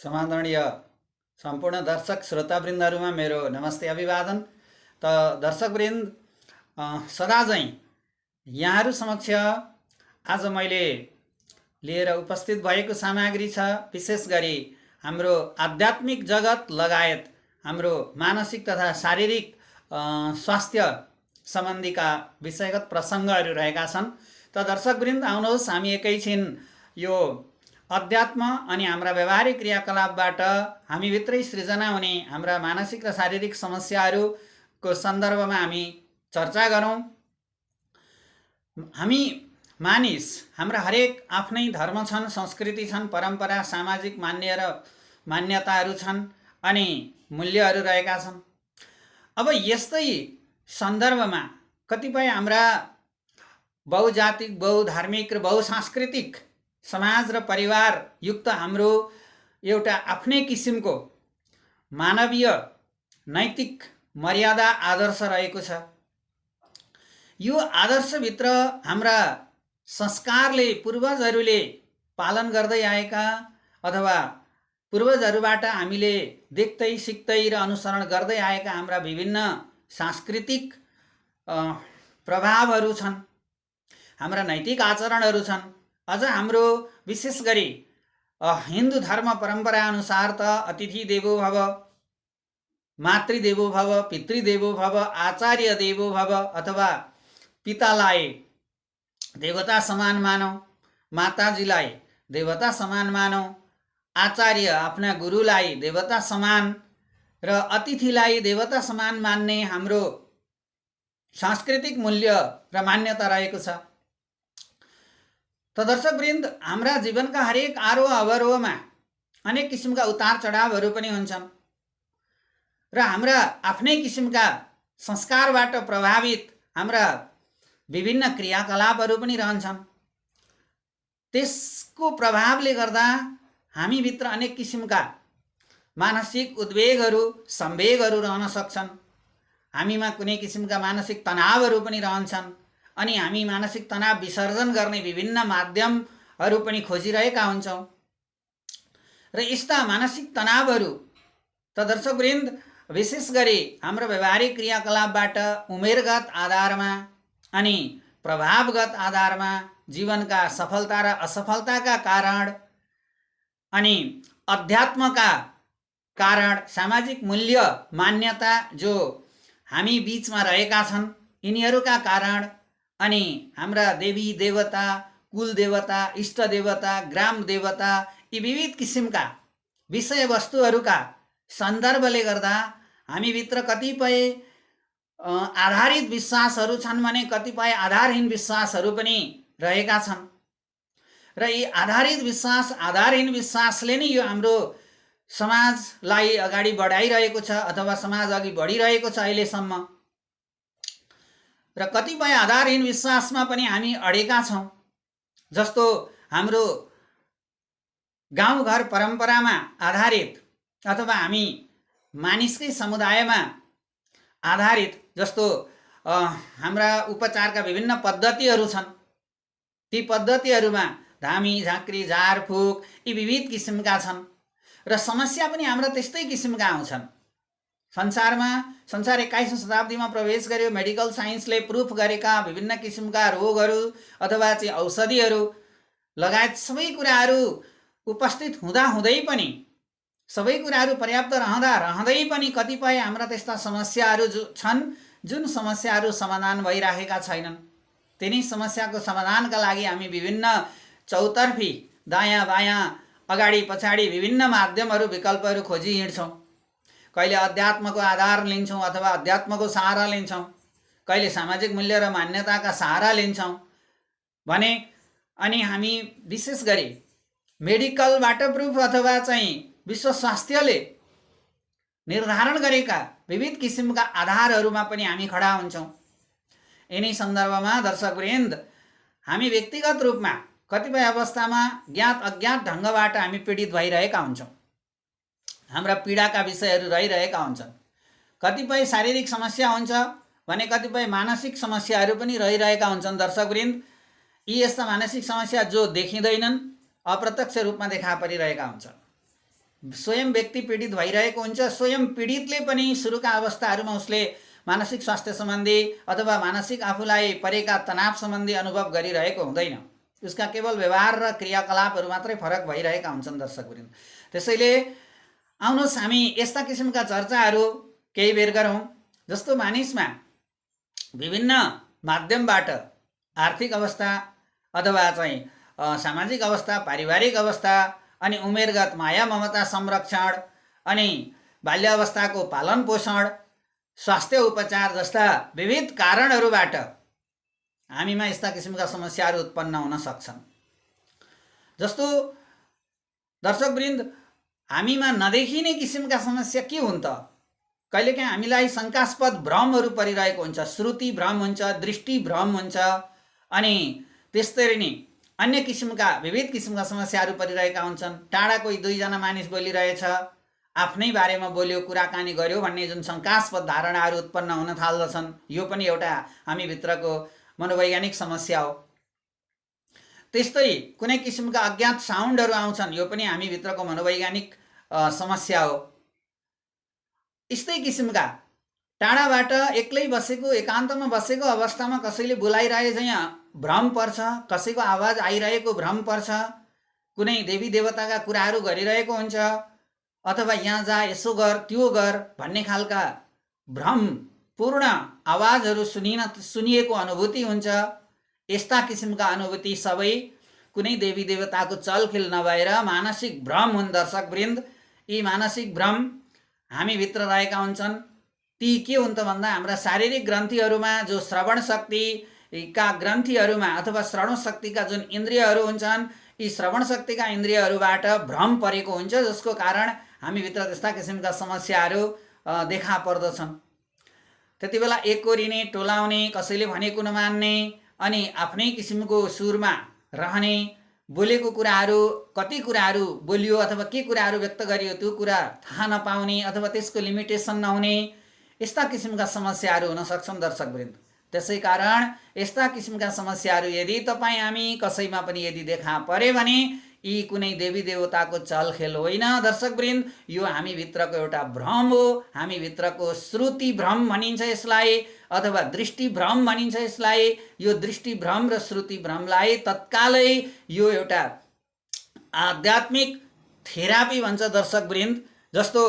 समादरणीय सम्पूर्ण दर्शक श्रोतावृन्दहरूमा मेरो नमस्ते अभिवादन। त दर्शकवृन्द, सदाझैँ यहाँहरू समक्ष आज मैले लिएर उपस्थित भएको सामग्री छ विशेष गरी हाम्रो आध्यात्मिक जगत लगायत हाम्रो मानसिक तथा शारीरिक स्वास्थ्य सम्बन्धीका विषयगत प्रसङ्गहरू रहेका छन्। त दर्शकवृन्द, आउनुहोस् हामी एकैछिन यो अध्यात्म अनि हाम्रा व्यवहारिक क्रियाकलापबाट हामीभित्रै सृजना हुने हाम्रा मानसिक र शारीरिक समस्याहरूको सन्दर्भमा हामी चर्चा गरौँ। हामी मानिस हाम्रा हरेक आफ्नै धर्म छन्, संस्कृति छन्, परम्परा, सामाजिक मान्यताहरू छन् अनि मूल्यहरू रहेका छन्। अब यस्तै सन्दर्भमा कतिपय हाम्रा बहुजातिक, बहुधार्मिक र बहुसांस्कृतिक समाज र परिवार युक्त हाम्रो एउटा आफ्नै किसिमको मानवीय नैतिक मर्यादा आदर्श रहेको छ। यो आदर्शभित्र हाम्रा संस्कारले पूर्वजहरूले पालन गर्दै आएका अथवा पूर्वजहरूबाट हामीले देख्दै सिक्दै र अनुसरण गर्दै आएका हाम्रा विभिन्न सांस्कृतिक प्रभावहरू छन्, हाम्रा नैतिक आचरणहरू छन्। अझ हाम्रो विशेष गरी हिन्दू धर्म परम्परा अनुसार त अतिथि देवो भव, मातृदेवो भव, पितृदेवो भव, आचार्य देवो भव अथवा पितालाई देवता समान मानौ, माताजीलाई देवता समान मानौ, आचार्य आफ्ना गुरुलाई देवता समान र अतिथिलाई देवता समान मान्ने हाम्रो सांस्कृतिक मूल्य र मान्यता रहेको छ। त दर्शकवृन्द, हाम्रा जीवनका हरेक आरोह अवरोहमा अनेक किसिमका उतार चढावहरू पनि हुन्छन् र हाम्रा आफ्नै किसिमका संस्कारबाट प्रभावित हाम्रा विभिन्न क्रियाकलापहरू पनि रहन्छन्। त्यसको प्रभावले गर्दा हामीभित्र अनेक किसिमका मानसिक उद्वेगहरू, संवेगहरू रहन सक्छन्। हामीमा कुनै किसिमका मानसिक तनावहरू पनि रहन्छन् अनि हामी मानसिक तनाव विसर्जन गर्ने विभिन्न माध्यमहरू पनि खोजिरहेका हुन्छौँ। र यस्ता मानसिक तनावहरू त दर्शकवृन्द विशेष गरी हाम्रो व्यवहारिक क्रियाकलापबाट उमेरगत आधारमा अनि प्रभावगत आधारमा जीवनका सफलता र असफलताका कारण अनि अध्यात्मका कारण, सामाजिक मूल्य मान्यता जो हामी बीचमा रहेका छन् यिनीहरूका कारण अनि हाम्रा देवी देवता, कुल देवता, इष्ट देवता, ग्राम देवता यी विविध किसिमका विषयवस्तुहरूका सन्दर्भले गर्दा हामीभित्र कतिपय आधारित विश्वासहरू छन् भने कतिपय आधारहीन विश्वासहरू पनि रहेका छन्। र यी आधारित विश्वास, आधारहीन विश्वासले नै यो हाम्रो समाजलाई अगाडि बढाइरहेको छ अथवा समाज अघि बढिरहेको छ अहिलेसम्म। र कतिपय आधारहीन विश्वासमा पनि हामी अडेका छौँ। जस्तो हाम्रो गाउँघर परम्परामा आधारित अथवा हामी मानिसकै समुदायमा आधारित जस्तो हाम्रा उपचारका विभिन्न पद्धतिहरू छन्। ती पद्धतिहरूमा धामी, झाँक्री, झारफुक यी विविध किसिमका छन् र समस्या पनि हाम्रा त्यस्तै किसिमका आउँछन्। संसार 21औं शताब्दीमा प्रवेश गर्यो। मेडिकल साइन्सले प्रुफ गरेका विभिन्न किसिमका रोगहरू अथवा चाहिँ औषधिहरू लगायत सबै कुराहरू उपस्थित हुँदै पनि, सबै कुराहरू पर्याप्त रहँदै पनि कतिपय हाम्रा त्यस्ता समस्याहरू छन् जुन समस्याहरू समाधान भइराखेका छैनन्। तिनी समस्याको समाधानका लागि हामी विभिन्न चौतर्फी, दायाँ बायाँ, अगाडि पछाडि विभिन्न माध्यमहरू, विकल्पहरू खोजी हिँड्छौँ। कहिले अध्यात्मको आधार लिन्छौँ अथवा अध्यात्मको सहारा लिन्छौँ, कहिले सामाजिक मूल्य र मान्यताका सहारा लिन्छौँ भने अनि हामी विशेष गरी मेडिकलबाट प्रुफ अथवा चाहिँ विश्व स्वास्थ्यले निर्धारण गरेका विविध किसिमका आधारहरूमा पनि हामी खडा हुन्छौँ। यिनै सन्दर्भमा दर्शकवृन्द, हामी व्यक्तिगत रूपमा कतिपय अवस्थामा ज्ञात अज्ञात ढङ्गबाट हामी पीडित भइरहेका हुन्छौँ। हाम्रा पीडाका विषयहरू रहिरहेका हुन्छन्। कतिपय शारीरिक समस्या हुन्छ भने कतिपय मानसिक समस्याहरू पनि रहिरहेका हुन्छन्। दर्शकवृन्द, यी यस्ता मानसिक समस्या जो देखिँदैनन्, अप्रत्यक्ष रूपमा देखा परिरहेका हुन्छन्। स्वयं व्यक्ति पीडित भइरहेको हुन्छ, स्वयं पीडितले पनि सुरुका अवस्थाहरूमा उसले मानसिक स्वास्थ्य सम्बन्धी अथवा मानसिक आफूलाई परेका तनाव सम्बन्धी अनुभव गरिरहेको हुँदैन। उसका केवल व्यवहार र क्रियाकलापहरू मात्रै फरक भइरहेका हुन्छन् दर्शकवृन्द। त्यसैले आउनुहोस् हामी यस्ता किसिमका चर्चाहरू केही बेर गरौँ। जस्तो मानिसमा विभिन्न माध्यमबाट आर्थिक अवस्था अथवा चाहिँ सामाजिक अवस्था, पारिवारिक अवस्था, अनि उमेरगत माया ममता संरक्षण, अनि बाल्यावस्थाको पालन पोषण, स्वास्थ्य उपचार जस्ता विविध कारणहरूबाट हामीमा यस्ता किसिमका समस्याहरू उत्पन्न हुन सक्छन्। जस्तो दर्शकवृन्द, हामीमा नदेखिने किसिमका समस्या के हुन् त? कहिलेकाहीँ हामीलाई शङ्कास्पद भ्रमहरू परिरहेको हुन्छ, श्रुति भ्रम हुन्छ, दृष्टि भ्रम हुन्छ, अनि त्यसरी नै अन्य किसिमका विविध किसिमका समस्याहरू परिरहेका हुन्छन्। टाढा कोही दुईजना मानिस बोलिरहेछ, आफ्नै बारेमा बोल्यो, कुराकानी गर्यो भन्ने जुन शङ्कास्पद धारणाहरू उत्पन्न हुन थाल्दछन्, यो पनि एउटा हामीभित्रको मनोवैज्ञानिक समस्या हो। त्यस्तै कुनै किसिमका अज्ञात साउन्डहरू आउँछन्, यो पनि हामीभित्रको मनोवैज्ञानिक समस्या हो। यस्तै किसिमका टाढाबाट एक्लै बसेको, एकान्तमा बसेको अवस्थामा कसैले बोलाइरहे चाहिँ भ्रम पर्छ, कसैको आवाज आइरहेको भ्रम पर्छ, कुनै देवी देवताका कुराहरू गरिरहेको हुन्छ, अथवा यहाँ जा, यसो गर, त्यो गर भन्ने खालका भ्रमपूर्ण आवाजहरू सुनिएको अनुभूति हुन्छ। यस्ता किसिमका अनुभूति सबै कुनै देवी देवताको चलखेल नभएर मानसिक भ्रम हुन् दर्शकवृन्द। यी मानसिक भ्रम हामीभित्र रहेका हुन्छन्। ती के हुन् त भन्दा हाम्रा शारीरिक ग्रन्थीहरूमा जो श्रवण शक्तिका ग्रन्थीहरूमा अथवा श्रवण शक्तिका जुन इन्द्रियहरू हुन्छन्, यी श्रवण शक्तिका इन्द्रियहरूबाट भ्रम परेको हुन्छ, जसको कारण हामीभित्र त्यस्ता किसिमका समस्याहरू देखा पर्दछन्। त्यति बेला एकोरिने, टोलाउने, कसैले भनेको नमान्ने, अनि आफ्नै किसिमको सुरमा रहने, बोलेको कुराहरू, कति कुराहरू बोलियो अथवा के कुराहरू व्यक्त गरियो त्यो कुरा थाहा नपाउने अथवा त्यसको लिमिटेसन नहुने, यस्ता किसिमका समस्याहरू हुन सक्छन् दर्शकवृन्द। त्यसै कारण यस्ता किसिमका समस्याहरू यदि तपाईँ हामी कसैमा पनि यदि देखा परे भने यी कुनै देवी देवताको चलखेल होइन दर्शकवृन्द, यो हामीभित्रको एउटा भ्रम हो। हामीभित्रको श्रुति भ्रम भनिन्छ यसलाई, अथवा दृष्टि भ्रम भनिन्छ यसलाई। यो दृष्टि भ्रम र श्रुति भ्रमलाई तत्कालै यो एउटा आध्यात्मिक थेरापी भन्छ दर्शकवृन्द। जस्तो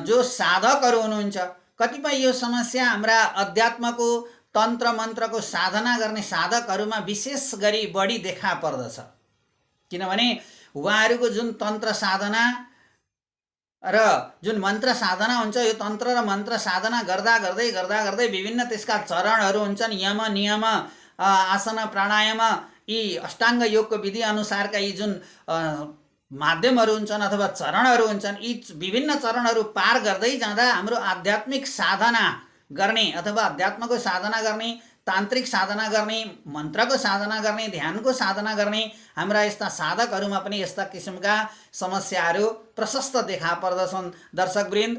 जो साधकहरू हुनुहुन्छ, कतिपय यो समस्या हाम्रा अध्यात्मको तन्त्र मन्त्रको साधना गर्ने साधकहरूमा विशेष गरी बढी देखा पर्दछ। किनभने उहाँहरूको जुन तन्त्र साधना र जुन मन्त्र साधना हुन्छ, यो तन्त्र र मन्त्र साधना गर्दा गर्दै विभिन्न त्यसका चरणहरू हुन्छन्, यम नियम आसन प्राणायाम, यी अष्टाङ्ग योगको विधि अनुसारका यी जुन माध्यमहरू हुन्छन् अथवा चरणहरू हुन्छन्, यी विभिन्न चरणहरू पार गर्दै जाँदा हाम्रो आध्यात्मिक साधना गर्ने अथवा अध्यात्मको साधना गर्ने, तान्त्रिक साधना गर्ने, मन्त्रको साधना गर्ने, ध्यानको साधना गर्ने हाम्रा यस्ता साधकहरूमा पनि यस्ता किसिमका समस्याहरू प्रशस्त देखा पर्दछन् दर्शकवृन्द।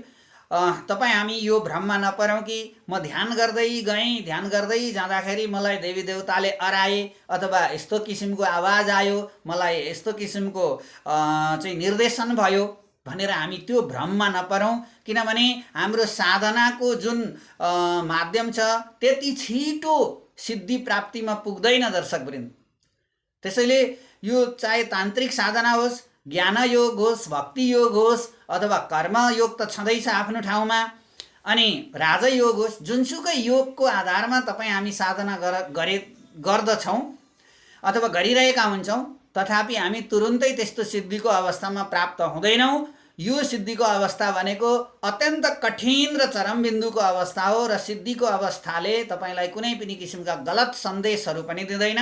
तपाईँ हामी यो भ्रममा नपरौँ कि म ध्यान गर्दै गएँ, ध्यान गर्दै जाँदाखेरि मलाई देवी देवताले अराए अथवा यस्तो किसिमको आवाज आयो, मलाई यस्तो किसिमको चाहिँ निर्देशन भयो भनेर हामी त्यो भ्रममा नपरौँ। किनभने हाम्रो साधनाको जुन माध्यम छ त्यति छिटो सिद्धि प्राप्तिमा पुग्दैन दर्शकवृन्द। त्यसैले यो चाहे तान्त्रिक साधना होस्, ज्ञान योग होस्, भक्ति योग होस्, अथवा कर्म योग त छँदैछ आफ्नो ठाउँमा, अनि राजयोग होस्, जुनसुकै योगको आधारमा तपाईँ हामी साधना गर्दछौँ अथवा गरिरहेका हुन्छौँ, तथापि हामी तुरुन्तै त्यस्तो सिद्धिको अवस्थामा प्राप्त हुँदैनौँ। यो सिद्धिको अवस्था भनेको अत्यन्त कठिन र चरम बिन्दुको अवस्था हो, र सिद्धिको अवस्थाले तपाईँलाई कुनै पनि किसिमका गलत सन्देशहरू पनि दिँदैन।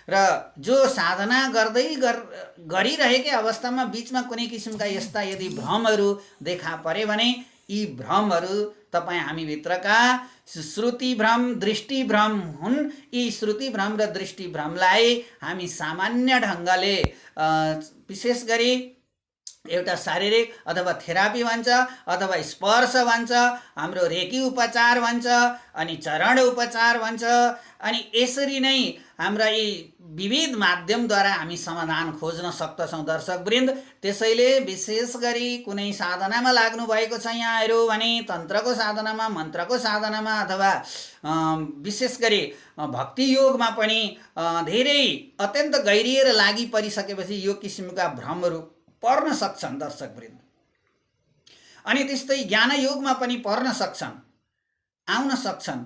र जो साधना गरिरहेकै अवस्थामा बिचमा कुनै किसिमका यस्ता यदि भ्रमहरू देखा परे भने यी भ्रमहरू तपाईँ हामीभित्रका श्रुति भ्रम, दृष्टि भ्रम हुन्। यी श्रुति भ्रम र दृष्टि भ्रमलाई हामी सामान्य ढङ्गले विशेष गरी एउटा शारीरिक अथवा थेरापी भन्छ अथवा स्पर्श भन्छ, हाम्रो रेकी उपचार भन्छ, अनि चरण उपचार भन्छ। अनि यसरी नै हाम्रा यी विविध माध्यमद्वारा हामी समाधान खोज्न सक्दछौँ दर्शकवृन्द। त्यसैले विशेष गरी कुनै साधनामा लाग्नु भएको छ यहाँहरू भने तन्त्रको साधनामा, मन्त्रको साधनामा अथवा विशेष गरी भक्ति योगमा पनि धेरै अत्यन्त गहिरिएर लागि परिसकेपछि यो किसिमका भ्रमहरू पर्न सक्छन् दर्शकवृन्द। अनि त्यस्तै ज्ञान योगमा पनि पर्न सक्छन्, आउन सक्छन्।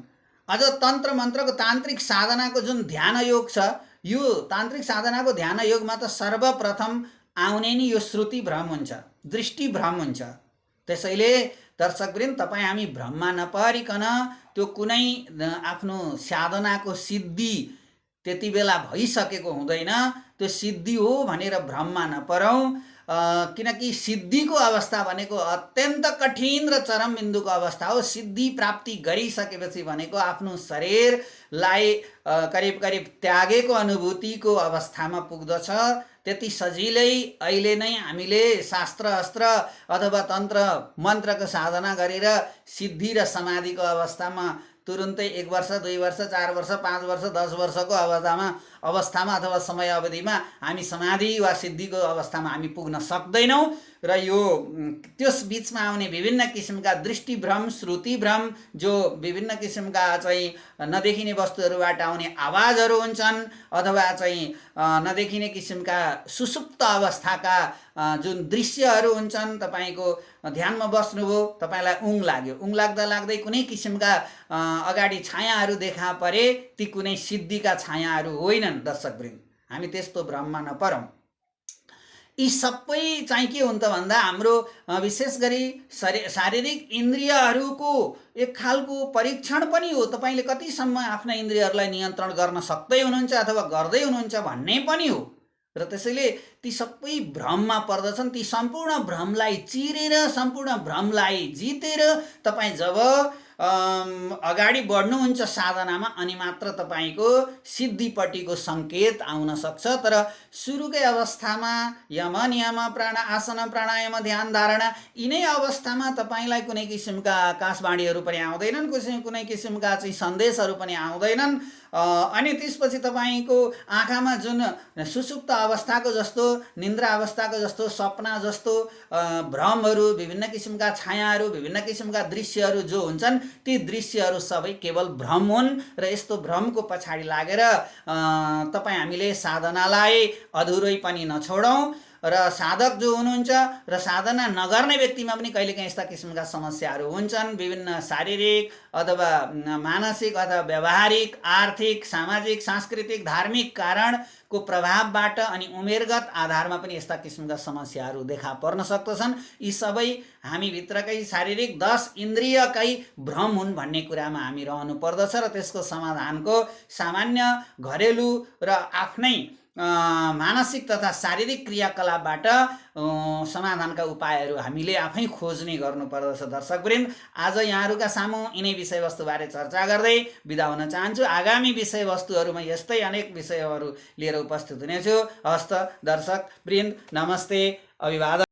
अझ तन्त्र मन्त्रको तान्त्रिक साधनाको जुन ध्यान योग छ, यो तान्त्रिक साधनाको ध्यान योगमा त सर्वप्रथम आउने नि यो श्रुति भ्रम हुन्छ, दृष्टि भ्रम हुन्छ। त्यसैले दर्शकवृन्द, तपाईँ हामी भ्रममा नपरिकन त्यो कुनै आफ्नो साधनाको सिद्धि त्यति बेला भइसकेको हुँदैन, त्यो सिद्धि हो भनेर भ्रममा नपरौँ। किनकि सिद्धिको अवस्था भनेको अत्यन्त कठिन र चरम बिन्दुको अवस्था हो। सिद्धि प्राप्ति गरिसकेपछि भनेको आफ्नो शरीरलाई करिब करिब त्यागेको अनुभूतिको अवस्थामा पुग्दछ। त्यति सजिलै अहिले नै हामीले शास्त्र अस्त्र अथवा तन्त्र मन्त्रको साधना गरेर सिद्धि र समाधिको अवस्थामा तुरुन्तै 1 वर्ष 2 वर्ष 4 वर्ष 5 वर्ष 10 वर्षको अवस्थामा अथवा समय अवधिमा हामी समाधि वा सिद्धिको अवस्थामा हामी पुग्न सक्दैनौँ। र यो त्यस बीचमा आउने विभिन्न किसिमका दृष्टिभ्रम, श्रुतिभ्रम, जो विभिन्न किसिमका चाहिँ नदेखिने वस्तुहरूबाट आउने आवाजहरू हुन्छन् अथवा चाहिँ नदेखिने किसिमका सुसुप्त अवस्थाका जुन दृश्यहरू हुन्छन्। तपाईँको ध्यानमा बस्नुभयो, तपाईँलाई ऊँग लाग्यो, ऊँग लाग्दा लाग्दै कुनै किसिमका अगाडि छायाहरू देखा परे, ती कुनै सिद्धिका छायाहरू होइनन् दर्शकवृन्द। हामी त्यस्तो भ्रममा नपरौँ। यी सबै चाहिँ के हुन्छ भन्दा हाम्रो विशेष गरी शारीरिक इन्द्रियहरूको एक खालको परीक्षण पनि हो। तपाईँले कतिसम्म आफ्ना इन्द्रियहरूलाई नियन्त्रण गर्न सक्दै हुनुहुन्छ अथवा गर्दै हुनुहुन्छ भन्ने पनि हो। र त्यसैले ती सबै भ्रममा पर्दछन्। ती सम्पूर्ण भ्रमलाई चिरेर, सम्पूर्ण भ्रमलाई जितेर तपाईँ जब अगाडि बढ्नुहुन्छ साधनामा, अनि मात्र तपाईँको सिद्धिपट्टिको सङ्केत आउन सक्छ। तर सुरुकै अवस्थामा यम नियम प्राण आसन प्राणायाम ध्यान धारणा यिनै अवस्थामा तपाईँलाई कुनै किसिमका आकाशवाणीहरू पनि आउँदैनन्, कुनै किसिमका चाहिँ सन्देशहरू पनि आउँदैनन्। अनि त्यसपछि तपाईँको आँखामा जुन सुसुप्त अवस्थाको जस्तो, निन्द्रा अवस्थाको जस्तो, सपना जस्तो भ्रमहरू, विभिन्न किसिमका छायाहरू, विभिन्न किसिमका दृश्यहरू जो हुन्छन्, ती दृश्यहरू सबै केवल भ्रम हुन्। र यस्तो भ्रमको पछाडि लागेर तपाईँ हामीले साधनालाई अधुरै पनि नछोडौँ। र साधक जो हुनुहुन्छ र साधना नगर्ने व्यक्तिमा पनि कहिलेकाहीँ यस्ता किसिमका समस्याहरू हुन्छन्। विभिन्न शारीरिक अथवा मानसिक अथवा व्यावहारिक, आर्थिक, सामाजिक, सांस्कृतिक, धार्मिक कारणको प्रभावबाट अनि उमेरगत आधारमा पनि यस्ता किसिमका समस्याहरू देखा पर्न सक्दछन्। यी सबै हामीभित्रकै शारीरिक 10 इन्द्रियकै भ्रम हुन् भन्ने कुरामा हामी रहनु पर्दछ। र त्यसको समाधानको सामान्य घरेलु र आफ्नै मानसिक तथा शारीरिक क्रियाकलापबाट समाधानका उपायहरू हामीले आफै खोज्ने गर्नुपर्दछ दर्शकवृन्द। आज यहाँहरूका सामु यिनै विषयवस्तुबारे चर्चा गर्दै बिदा हुन चाहन्छु। आगामी विषयवस्तुहरूमा यस्तै अनेक विषयहरू लिएर उपस्थित हुनेछु। हस्त दर्शकवृन्द, नमस्ते, अभिवादन।